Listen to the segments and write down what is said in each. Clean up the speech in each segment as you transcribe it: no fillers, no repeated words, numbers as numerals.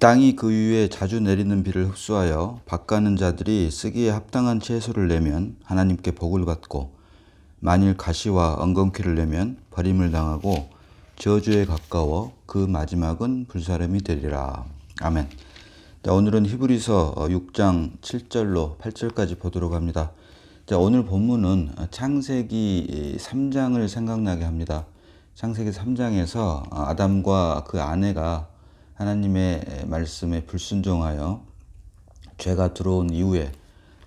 땅이 그 위에 자주 내리는 비를 흡수하여 밭가는 자들이 쓰기에 합당한 채소를 내면 하나님께 복을 받고, 만일 가시와 엉겅퀴를 내면 버림을 당하고 저주에 가까워 그 마지막은 불사름이 되리라. 아멘. 자, 오늘은 히브리서 6장 7절로 8절까지 보도록 합니다. 자, 오늘 본문은 창세기 3장을 생각나게 합니다. 창세기 3장에서 아담과 그 아내가 하나님의 말씀에 불순종하여 죄가 들어온 이후에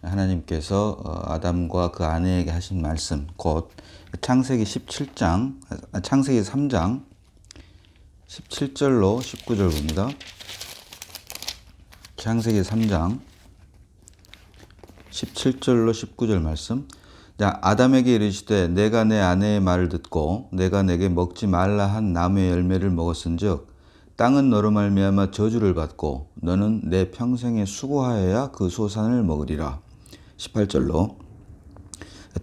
하나님께서 아담과 그 아내에게 하신 말씀, 곧 창세기 3장 17절로 19절 봅니다. 창세기 3장 17절로 19절 말씀. 자, 아담에게 이르시되 내가 내 아내의 말을 듣고 내가 내게 먹지 말라 한 나무의 열매를 먹었은즉 땅은 너로 말미암아 저주를 받고 너는 내 평생에 수고하여야 그 소산을 먹으리라. 18절로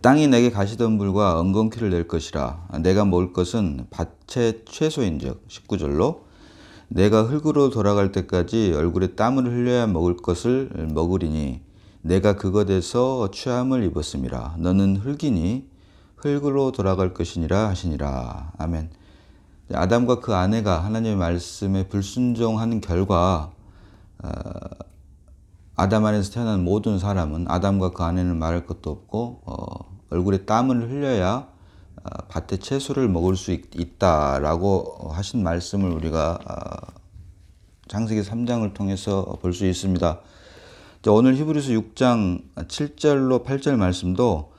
땅이 내게 가시덤불과 엉겅퀴를 낼 것이라. 내가 먹을 것은 밭의 채소인즉. 19절로 내가 흙으로 돌아갈 때까지 얼굴에 땀을 흘려야 먹을 것을 먹으리니 내가 그것에서 취함을 입었음이라. 너는 흙이니 흙으로 돌아갈 것이니라 하시니라. 아멘. 아담과 그 아내가 하나님의 말씀에 불순종하는 결과 아담 안에서 태어난 모든 사람은 아담과 그 아내는 말할 것도 없고 얼굴에 땀을 흘려야 밭의 채소를 먹을 수 있다라고 하신 말씀을 우리가 창세기 3장을 통해서 볼 수 있습니다. 오늘 히브리서 6장 7절로 8절 말씀도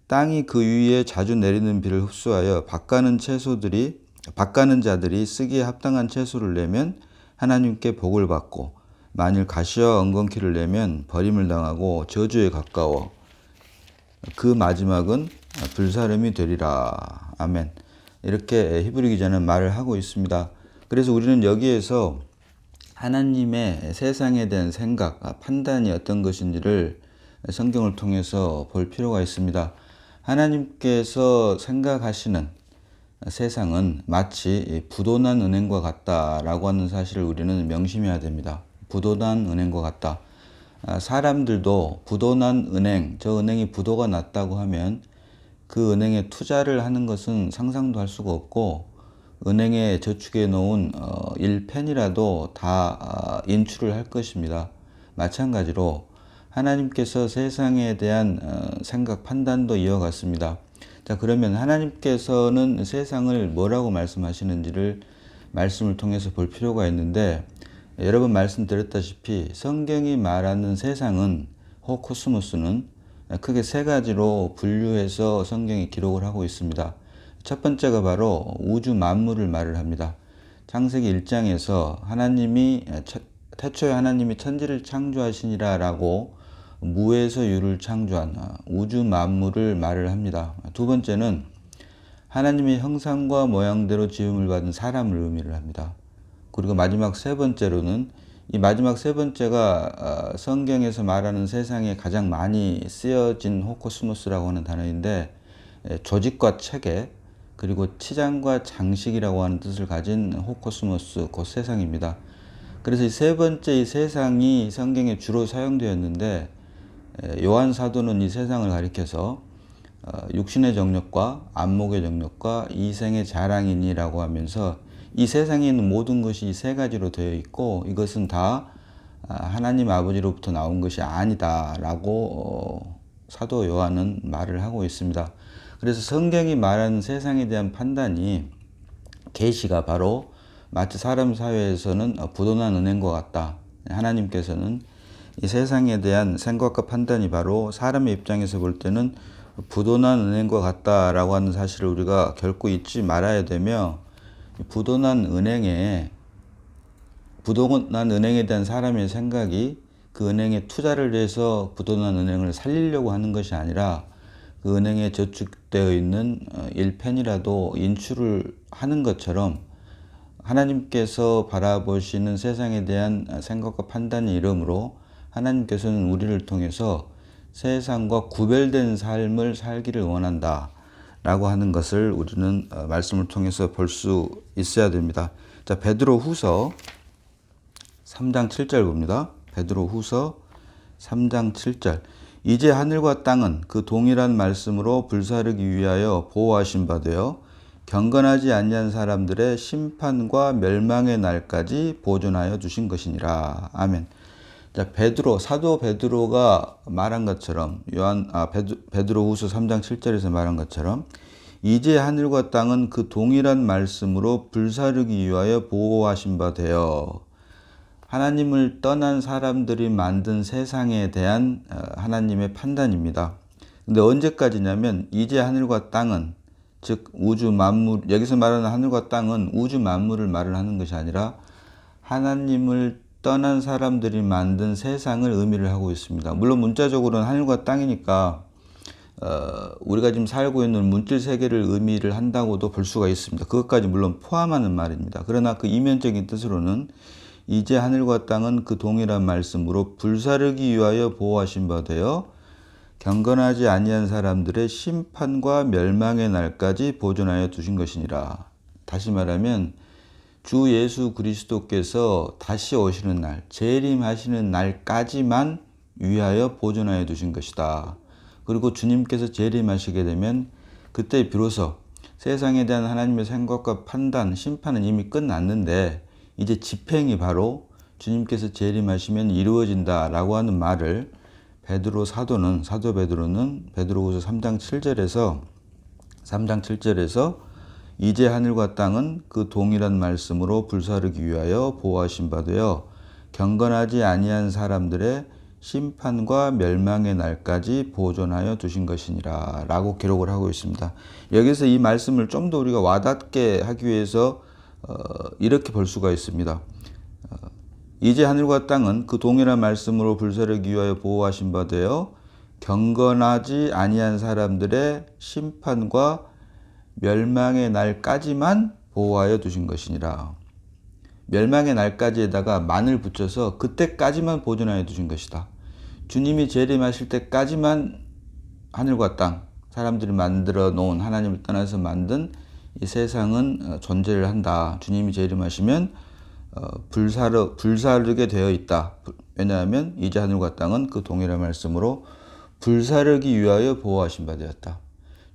땅이 그 위에 자주 내리는 비를 흡수하여 밭가는 자들이 쓰기에 합당한 채소를 내면 하나님께 복을 받고, 만일 가시와 엉겅퀴를 내면 버림을 당하고 저주에 가까워 그 마지막은 불사름이 되리라. 아멘. 이렇게 히브리 기자는 말을 하고 있습니다. 그래서 우리는 여기에서 하나님의 세상에 대한 생각, 판단이 어떤 것인지를 성경을 통해서 볼 필요가 있습니다. 하나님께서 생각하시는 세상은 마치 부도난 은행과 같다라고 하는 사실을 우리는 명심해야 됩니다. 부도난 은행과 같다. 사람들도 부도난 은행, 저 은행이 부도가 났다고 하면 그 은행에 투자를 하는 것은 상상도 할 수가 없고, 은행에 저축해 놓은 1펜이라도 다 인출을 할 것입니다. 마찬가지로 하나님께서 세상에 대한 생각, 판단도 이어갔습니다. 자, 그러면 하나님께서는 세상을 뭐라고 말씀하시는지를 말씀을 통해서 볼 필요가 있는데, 여러 번 말씀드렸다시피 성경이 말하는 세상은, 코스모스는 크게 세 가지로 분류해서 성경이 기록을 하고 있습니다. 첫 번째가 바로 우주 만물을 말을 합니다. 창세기 1장에서 태초에 하나님이 천지를 창조하시니라 라고 무에서 유를 창조한 우주 만물을 말을 합니다. 두 번째는 하나님의 형상과 모양대로 지음을 받은 사람을 의미를 합니다. 그리고 마지막 세 번째로는, 이 마지막 세 번째가 성경에서 말하는 세상에 가장 많이 쓰여진 호코스모스라고 하는 단어인데, 조직과 체계, 그리고 치장과 장식이라고 하는 뜻을 가진 호코스모스, 곧 세상입니다. 그래서 이 세 번째 이 세상이 성경에 주로 사용되었는데, 요한 사도는 이 세상을 가리켜서 육신의 정욕과 안목의 정욕과 이생의 자랑이니라고 하면서 이 세상에 있는 모든 것이 이 세 가지로 되어 있고, 이것은 다 하나님 아버지로부터 나온 것이 아니다라고 사도 요한은 말을 하고 있습니다. 그래서 성경이 말하는 세상에 대한 판단이, 계시가 바로 마치 사람 사회에서는 부도난 은행과 같다. 하나님께서는 이 세상에 대한 생각과 판단이 바로 사람의 입장에서 볼 때는 부도난 은행과 같다라고 하는 사실을 우리가 결코 잊지 말아야 되며, 부도난 은행에 대한 사람의 생각이 그 은행에 투자를 해서 부도난 은행을 살리려고 하는 것이 아니라, 그 은행에 저축되어 있는 1펜이라도 인출을 하는 것처럼 하나님께서 바라보시는 세상에 대한 생각과 판단의 이름으로 하나님께서는 우리를 통해서 세상과 구별된 삶을 살기를 원한다 라고 하는 것을 우리는 말씀을 통해서 볼 수 있어야 됩니다. 자, 베드로 후서 3장 7절 봅니다. 베드로 후서 3장 7절. 이제 하늘과 땅은 그 동일한 말씀으로 불사르기 위하여 보호하신 바 되어 경건하지 아니한 사람들의 심판과 멸망의 날까지 보존하여 두신 것이니라. 아멘. 자, 사도 베드로가 말한 것처럼 베드로 후서 3장 7절에서 말한 것처럼 이제 하늘과 땅은 그 동일한 말씀으로 불사르기 위하여 보호하신 바 되어 하나님을 떠난 사람들이 만든 세상에 대한 하나님의 판단입니다. 근데 언제까지냐면 이제 하늘과 땅은 즉 우주 만물, 여기서 말하는 하늘과 땅은 우주 만물을 말을 하는 것이 아니라 하나님을 떠난 사람들이 만든 세상을 의미를 하고 있습니다. 물론 문자적으로는 하늘과 땅이니까 우리가 지금 살고 있는 물질 세계를 의미를 한다고도 볼 수가 있습니다. 그것까지 물론 포함하는 말입니다. 그러나 그 이면적인 뜻으로는 이제 하늘과 땅은 그 동일한 말씀으로 불사르기 위하여 보호하신 바 되어 경건하지 아니한 사람들의 심판과 멸망의 날까지 보존하여 두신 것이니라. 다시 말하면 주 예수 그리스도께서 다시 오시는 날, 재림하시는 날까지만 위하여 보존하여 두신 것이다. 그리고 주님께서 재림하시게 되면 그때 비로소 세상에 대한 하나님의 생각과 판단, 심판은 이미 끝났는데 이제 집행이 바로 주님께서 재림하시면 이루어진다라고 하는 말을 사도 베드로는 베드로후서 3장 7절에서 이제 하늘과 땅은 그 동일한 말씀으로 불사르기 위하여 보호하신 바 되어 경건하지 아니한 사람들의 심판과 멸망의 날까지 보존하여 두신 것이니라 라고 기록을 하고 있습니다. 여기서 이 말씀을 좀 더 우리가 와닿게 하기 위해서 이렇게 볼 수가 있습니다. 이제 하늘과 땅은 그 동일한 말씀으로 불사르기 위하여 보호하신 바 되어 경건하지 아니한 사람들의 심판과 멸망의 날까지만 보호하여 두신 것이니라. 멸망의 날까지에다가 만을 붙여서 그때까지만 보존하여 두신 것이다. 주님이 재림하실 때까지만 하늘과 땅, 사람들이 만들어 놓은 하나님을 떠나서 만든 이 세상은 존재를 한다. 주님이 재림하시면 불사르게 되어 있다. 왜냐하면 이제 하늘과 땅은 그 동일한 말씀으로 불사르기 위하여 보호하신 바 되었다.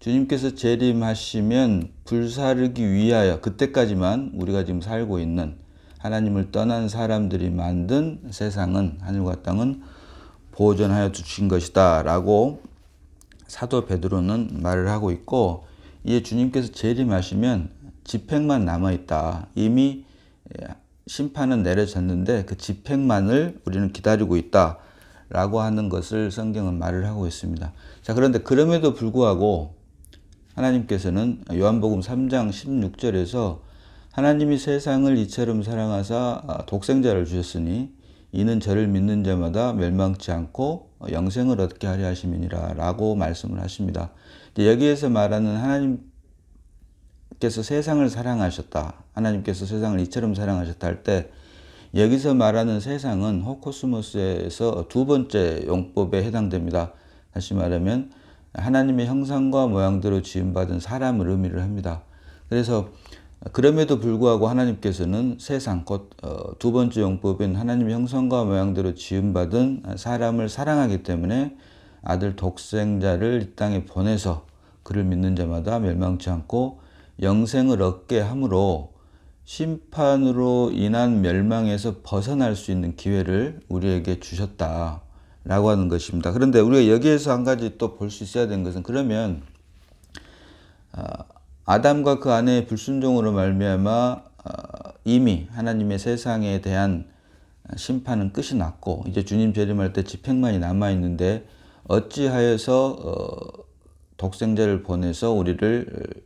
주님께서 재림하시면 불사르기 위하여 그때까지만 우리가 지금 살고 있는 하나님을 떠난 사람들이 만든 세상은 하늘과 땅은 보존하여 두신 것이다 라고 사도 베드로는 말을 하고 있고 이에 주님께서 재림하시면 집행만 남아있다. 이미 심판은 내려졌는데 그 집행만을 우리는 기다리고 있다 라고 하는 것을 성경은 말을 하고 있습니다. 자, 그런데 그럼에도 불구하고 하나님께서는 요한복음 3장 16절에서 하나님이 세상을 이처럼 사랑하사 독생자를 주셨으니 이는 저를 믿는 자마다 멸망치 않고 영생을 얻게 하려 하심이니라 라고 말씀을 하십니다. 여기에서 말하는 하나님께서 세상을 사랑하셨다. 하나님께서 세상을 이처럼 사랑하셨다 할 때 여기서 말하는 세상은 호코스모스에서 두 번째 용법에 해당됩니다. 다시 말하면 하나님의 형상과 모양대로 지음받은 사람을 의미를 합니다. 그래서 그럼에도 불구하고 하나님께서는 세상 곧 두 번째 용법인 하나님의 형상과 모양대로 지음받은 사람을 사랑하기 때문에 아들 독생자를 이 땅에 보내서 그를 믿는 자마다 멸망치 않고 영생을 얻게 함으로 심판으로 인한 멸망에서 벗어날 수 있는 기회를 우리에게 주셨다라고 하는 것입니다. 그런데 우리가 여기에서 한 가지 또 볼 수 있어야 되는 것은 그러면 아담과 그 아내의 불순종으로 말미암아 이미 하나님의 세상에 대한 심판은 끝이 났고 이제 주님 재림할 때 집행만이 남아있는데 어찌하여서 독생자를 보내서 우리를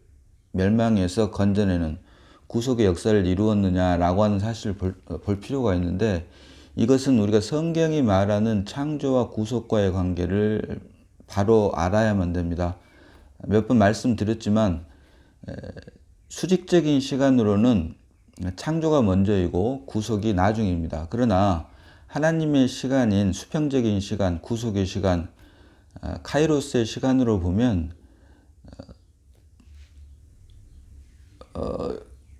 멸망에서 건져내는 구속의 역사를 이루었느냐라고 하는 사실을 볼 필요가 있는데 이것은 우리가 성경이 말하는 창조와 구속과의 관계를 바로 알아야만 됩니다. 몇 번 말씀드렸지만 수직적인 시간으로는 창조가 먼저이고 구속이 나중입니다. 그러나 하나님의 시간인 수평적인 시간, 구속의 시간, 카이로스의 시간으로 보면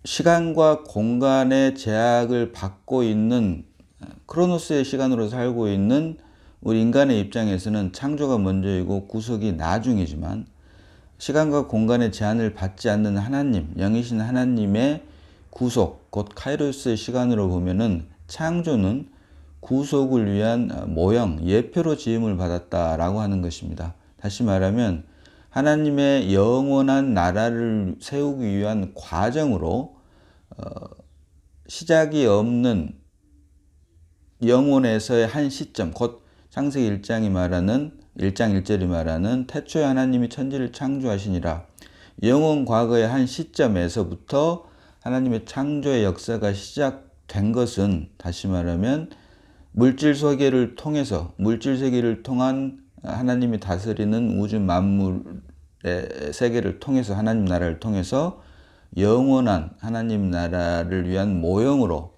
시간과 공간의 제약을 받고 있는 크로노스의 시간으로 살고 있는 우리 인간의 입장에서는 창조가 먼저이고 구속이 나중이지만 시간과 공간의 제한을 받지 않는 하나님, 영이신 하나님의 구속, 곧 카이로스의 시간으로 보면은 창조는 구속을 위한 모형, 예표로 지음을 받았다라고 하는 것입니다. 다시 말하면 하나님의 영원한 나라를 세우기 위한 과정으로 시작이 없는 영혼에서의 한 시점, 곧 창세기 1장 1절이 말하는 태초에 하나님이 천지를 창조하시니라. 영원 과거의 한 시점에서부터 하나님의 창조의 역사가 시작된 것은 다시 말하면 물질 세계를 통한 하나님이 다스리는 우주 만물의 세계를 통해서 하나님 나라를 통해서 영원한 하나님 나라를 위한 모형으로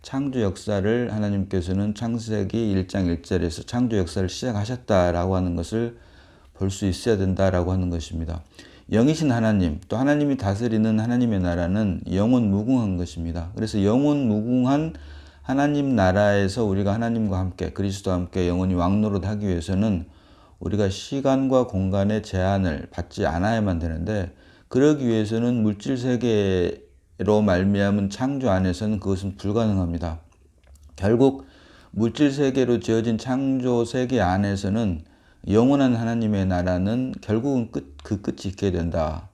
창조 역사를 하나님께서는 창세기 1장 1절에서 창조 역사를 시작하셨다라고 하는 것을 볼 수 있어야 된다라고 하는 것입니다. 영이신 하나님, 또 하나님이 다스리는 하나님의 나라는 영원 무궁한 것입니다. 그래서 영원 무궁한 하나님 나라에서 우리가 하나님과 함께 그리스도와 함께 영원히 왕노릇하기 위해서는 우리가 시간과 공간의 제한을 받지 않아야만 되는데, 그러기 위해서는 물질 세계로 말미암은 창조 안에서는 그것은 불가능합니다. 결국 물질 세계로 지어진 창조 세계 안에서는 영원한 하나님의 나라는 결국은 그 끝이 있게 된다.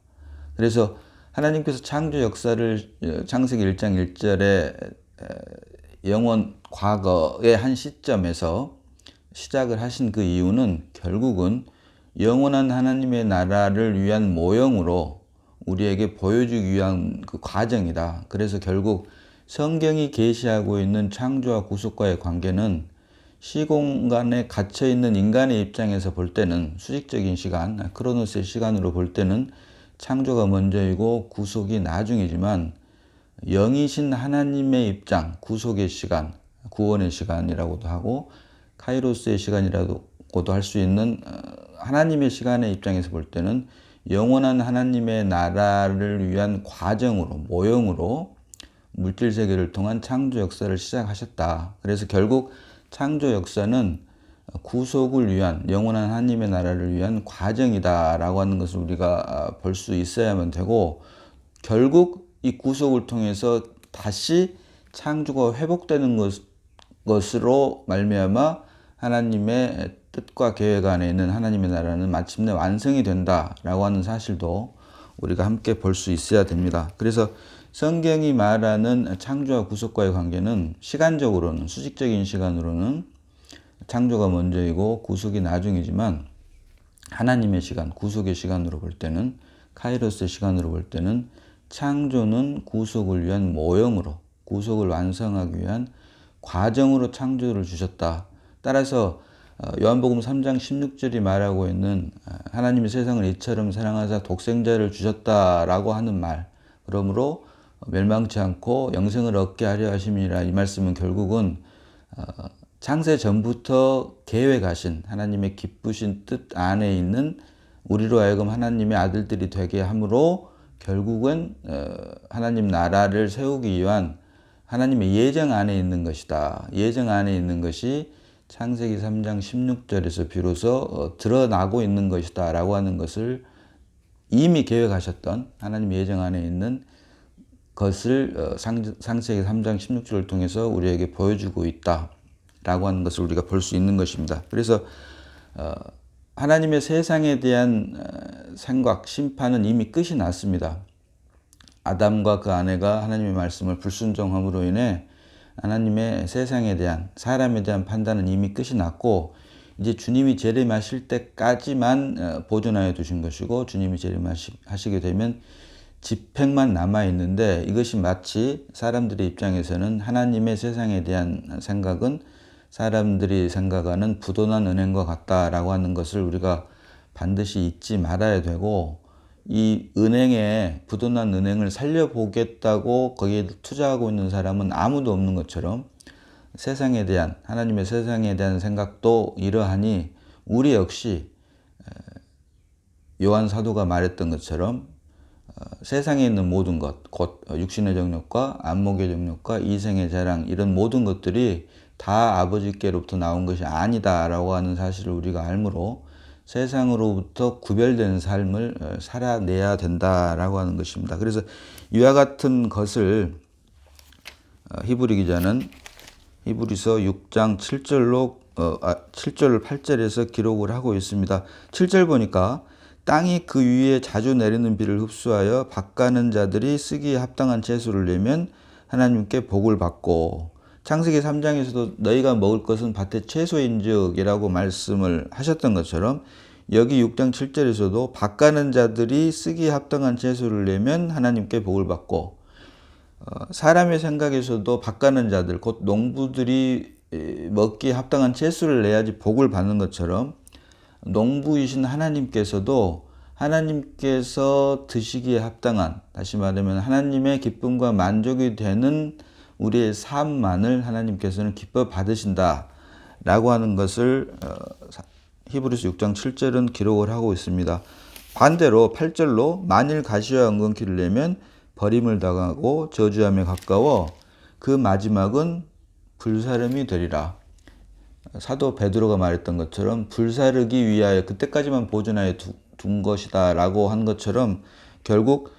그래서 하나님께서 창조 역사를 창세기 1장 1절에 영원 과거의 한 시점에서 시작을 하신 그 이유는 결국은 영원한 하나님의 나라를 위한 모형으로 우리에게 보여주기 위한 그 과정이다. 그래서 결국 성경이 계시하고 있는 창조와 구속과의 관계는 시공간에 갇혀있는 인간의 입장에서 볼 때는 수직적인 시간, 크로노스의 시간으로 볼 때는 창조가 먼저이고 구속이 나중이지만 영이신 하나님의 입장, 구속의 시간, 구원의 시간이라고도 하고 카이로스의 시간이라고도 할 수 있는 하나님의 시간의 입장에서 볼 때는 영원한 하나님의 나라를 위한 과정으로, 모형으로 물질 세계를 통한 창조 역사를 시작하셨다. 그래서 결국 창조 역사는 구속을 위한, 영원한 하나님의 나라를 위한 과정이다라고 하는 것을 우리가 볼 수 있어야만 되고, 결국 이 구속을 통해서 다시 창조가 회복되는 것으로 말미암아 하나님의 뜻과 계획 안에 있는 하나님의 나라는 마침내 완성이 된다라고 하는 사실도 우리가 함께 볼 수 있어야 됩니다. 그래서 성경이 말하는 창조와 구속과의 관계는 시간적으로는, 수직적인 시간으로는 창조가 먼저이고 구속이 나중이지만 하나님의 시간, 구속의 시간으로 볼 때는, 카이로스의 시간으로 볼 때는 창조는 구속을 위한 모형으로, 구속을 완성하기 위한 과정으로 창조를 주셨다. 따라서 요한복음 3장 16절이 말하고 있는 하나님이 세상을 이처럼 사랑하사 독생자를 주셨다라고 하는 말, 그러므로 멸망치 않고 영생을 얻게 하려 하심이라, 이 말씀은 결국은 창세 전부터 계획하신 하나님의 기쁘신 뜻 안에 있는 우리로 하여금 하나님의 아들들이 되게 함으로 결국은 하나님 나라를 세우기 위한 하나님의 예정 안에 있는 것이다. 예정 안에 있는 것이 창세기 3장 16절에서 비로소 드러나고 있는 것이다 라고 하는 것을 이미 계획하셨던 하나님의 예정 안에 있는 것을 창세기 3장 16절을 통해서 우리에게 보여주고 있다 라고 하는 것을 우리가 볼 수 있는 것입니다. 그래서 하나님의 세상에 대한 생각, 심판은 이미 끝이 났습니다. 아담과 그 아내가 하나님의 말씀을 불순종함으로 인해 하나님의 세상에 대한, 사람에 대한 판단은 이미 끝이 났고, 이제 주님이 재림하실 때까지만 보존하여 두신 것이고, 주님이 재림하시게 되면 집행만 남아있는데, 이것이 마치 사람들의 입장에서는 하나님의 세상에 대한 생각은 사람들이 생각하는 부도난 은행과 같다라고 하는 것을 우리가 반드시 잊지 말아야 되고, 이 은행에, 부도난 은행을 살려보겠다고 거기에 투자하고 있는 사람은 아무도 없는 것처럼 세상에 대한, 하나님의 세상에 대한 생각도 이러하니 우리 역시 요한 사도가 말했던 것처럼 세상에 있는 모든 것, 곧 육신의 정욕과 안목의 정욕과 이생의 자랑, 이런 모든 것들이 다 아버지께로부터 나온 것이 아니다라고 하는 사실을 우리가 알므로 세상으로부터 구별된 삶을 살아내야 된다라고 하는 것입니다. 그래서 이와 같은 것을 히브리 기자는 히브리서 6장 7절로 7절 8절에서 기록을 하고 있습니다. 7절 보니까 땅이 그 위에 자주 내리는 비를 흡수하여 밭가는 자들이 쓰기에 합당한 채소를 내면 하나님께 복을 받고, 창세기 3장에서도 너희가 먹을 것은 밭의 채소인즉이라고 말씀을 하셨던 것처럼 여기 6장 7절에서도 밭가는 자들이 쓰기에 합당한 채소를 내면 하나님께 복을 받고, 사람의 생각에서도 밭가는 자들, 곧 농부들이 먹기에 합당한 채소를 내야지 복을 받는 것처럼 농부이신 하나님께서도 하나님께서 드시기에 합당한, 다시 말하면 하나님의 기쁨과 만족이 되는 우리의 삶만을 하나님께서는 기뻐 받으신다 라고 하는 것을 히브리서 6장 7절은 기록을 하고 있습니다. 반대로 8절로 만일 가시와 엉겅퀴를 내면 버림을 당하고 저주함에 가까워 그 마지막은 불사름이 되리라. 사도 베드로가 말했던 것처럼 불사르기 위하여 그때까지만 보존하여 둔 것이다 라고 한 것처럼 결국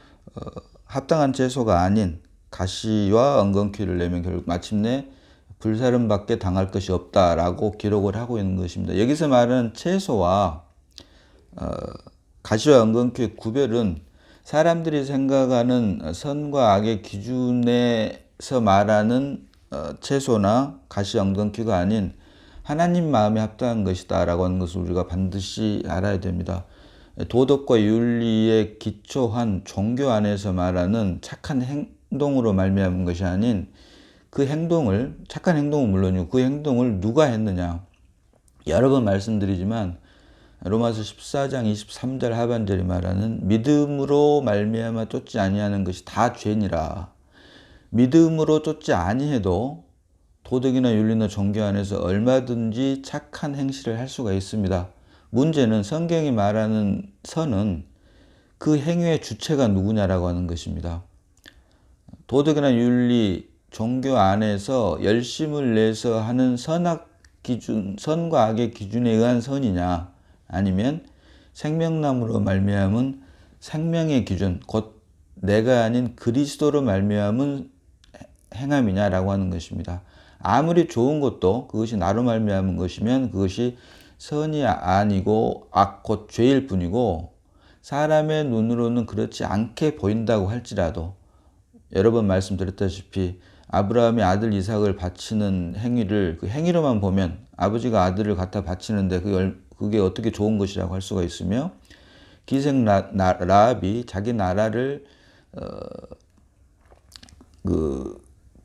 합당한 채소가 아닌 가시와 엉겅퀴를 내면 결국 마침내 불사름밖에 당할 것이 없다라고 기록을 하고 있는 것입니다. 여기서 말하는 채소와 가시와 엉겅퀴의 구별은 사람들이 생각하는 선과 악의 기준에서 말하는 채소나 가시 엉겅퀴가 아닌 하나님 마음에 합당한 것이다 라고 하는 것을 우리가 반드시 알아야 됩니다. 도덕과 윤리에 기초한 종교 안에서 말하는 착한 행동으로 말미암은 것이 아닌 그 행동을, 착한 행동은 물론이고 그 행동을 누가 했느냐. 여러 번 말씀드리지만 로마서 14장 23절 하반절이 말하는 믿음으로 말미암아 쫓지 아니하는 것이 다 죄니라. 믿음으로 쫓지 아니해도 도덕이나 윤리나 종교 안에서 얼마든지 착한 행실을 할 수가 있습니다. 문제는 성경이 말하는 선은 그 행위의 주체가 누구냐라고 하는 것입니다. 도덕이나 윤리, 종교 안에서 열심을 내서 하는 선악 기준, 선과 악의 기준에 의한 선이냐, 아니면 생명나무로 말미암은 생명의 기준, 곧 내가 아닌 그리스도로 말미암은 행함이냐라고 하는 것입니다. 아무리 좋은 것도 그것이 나로 말미암은 것이면 그것이 선이 아니고 악, 곧 죄일 뿐이고, 사람의 눈으로는 그렇지 않게 보인다고 할지라도 여러 번 말씀드렸다시피 아브라함이 아들 이삭을 바치는 행위를 그 행위로만 보면 아버지가 아들을 갖다 바치는데 그게 어떻게 좋은 것이라고 할 수가 있으며, 기생 라합이 자기 나라를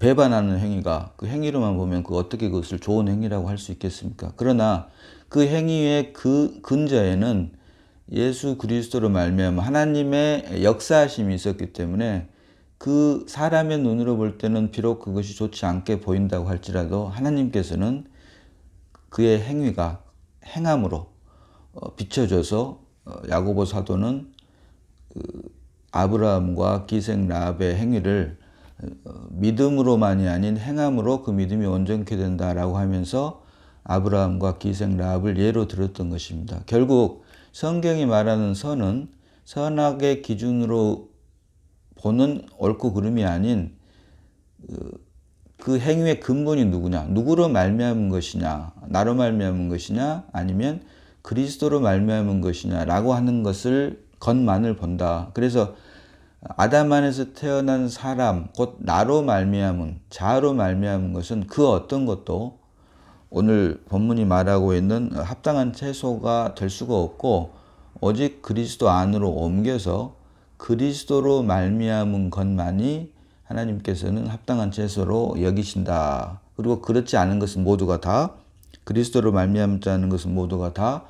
배반하는 행위가 그 행위로만 보면 그 어떻게 그것을 좋은 행위라고 할 수 있겠습니까? 그러나 그 행위의 그 근저에는 예수 그리스도로 말미암아 하나님의 역사하심이 있었기 때문에 그 사람의 눈으로 볼 때는 비록 그것이 좋지 않게 보인다고 할지라도 하나님께서는 그의 행위가 행함으로 비춰져서 야고보 사도는 아브라함과 기생 라합의 행위를 믿음으로만이 아닌 행함으로 그 믿음이 온전케 된다라고 하면서 아브라함과 기생 라합을 예로 들었던 것입니다. 결국 성경이 말하는 선은 선악의 기준으로 보는 옳고 그름이 아닌 그 행위의 근본이 누구냐, 누구로 말미암은 것이냐, 나로 말미암은 것이냐, 아니면 그리스도로 말미암은 것이냐라고 하는 것만을 본다. 그래서 아담 안에서 태어난 사람, 곧 나로 말미암은, 자아로 말미암은 것은 그 어떤 것도 오늘 본문이 말하고 있는 합당한 채소가 될 수가 없고, 오직 그리스도 안으로 옮겨서 그리스도로 말미암은 것만이 하나님께서는 합당한 채소로 여기신다. 그리고 그렇지 않은 것은 모두가 다, 그리스도로 말미암지 않은 것은 모두가 다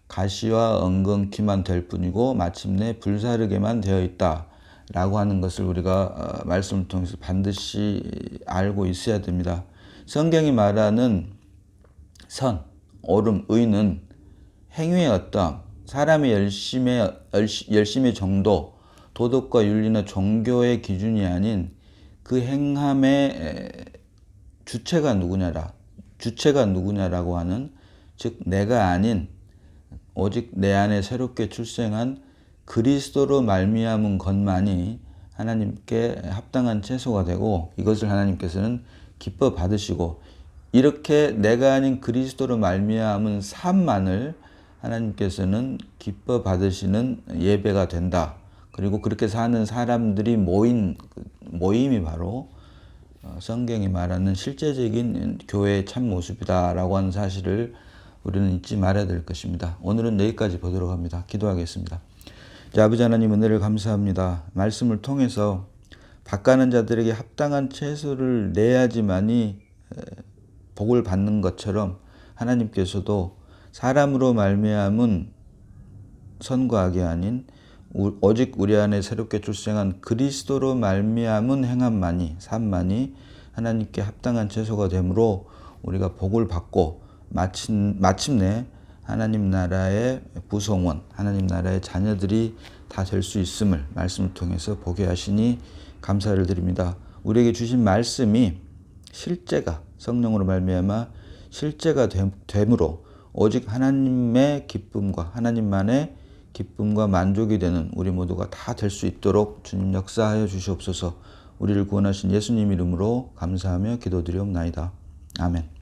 가시와 엉겅퀴만 될 뿐이고 마침내 불사르게만 되어 있다 라고 하는 것을 우리가 말씀을 통해서 반드시 알고 있어야 됩니다. 성경이 말하는 선, 옳음, 의는 행위의 어떤 사람의 열심의 정도 도덕과 윤리나 종교의 기준이 아닌 그 행함의 주체가 누구냐라고 하는, 즉 내가 아닌 오직 내 안에 새롭게 출생한 그리스도로 말미암은 것만이 하나님께 합당한 채소가 되고, 이것을 하나님께서는 기뻐 받으시고, 이렇게 내가 아닌 그리스도로 말미암은 삶만을 하나님께서는 기뻐 받으시는 예배가 된다. 그리고 그렇게 사는 사람들이 모임이 바로 성경이 말하는 실제적인 교회의 참 모습이다라고 하는 사실을 우리는 잊지 말아야 될 것입니다. 오늘은 여기까지 보도록 합니다. 기도하겠습니다. 자, 아버지 하나님, 은혜를 감사합니다. 말씀을 통해서 바가는 자들에게 합당한 채소를 내야지만이 복을 받는 것처럼 하나님께서도 사람으로 말미암은 선과 악이 아닌 오직 우리 안에 새롭게 출생한 그리스도로 말미암은 행함만이, 삶만이 하나님께 합당한 채소가 되므로 우리가 복을 받고 마침내 하나님 나라의 구성원, 하나님 나라의 자녀들이 다 될 수 있음을 말씀을 통해서 보게 하시니 감사를 드립니다. 우리에게 주신 말씀이 실제가, 성령으로 말미암아 실제가 됨으로 오직 하나님의 기쁨과 하나님만의 기쁨과 만족이 되는 우리 모두가 다 될 수 있도록 주님 역사하여 주시옵소서. 우리를 구원하신 예수님 이름으로 감사하며 기도드리옵나이다. 아멘.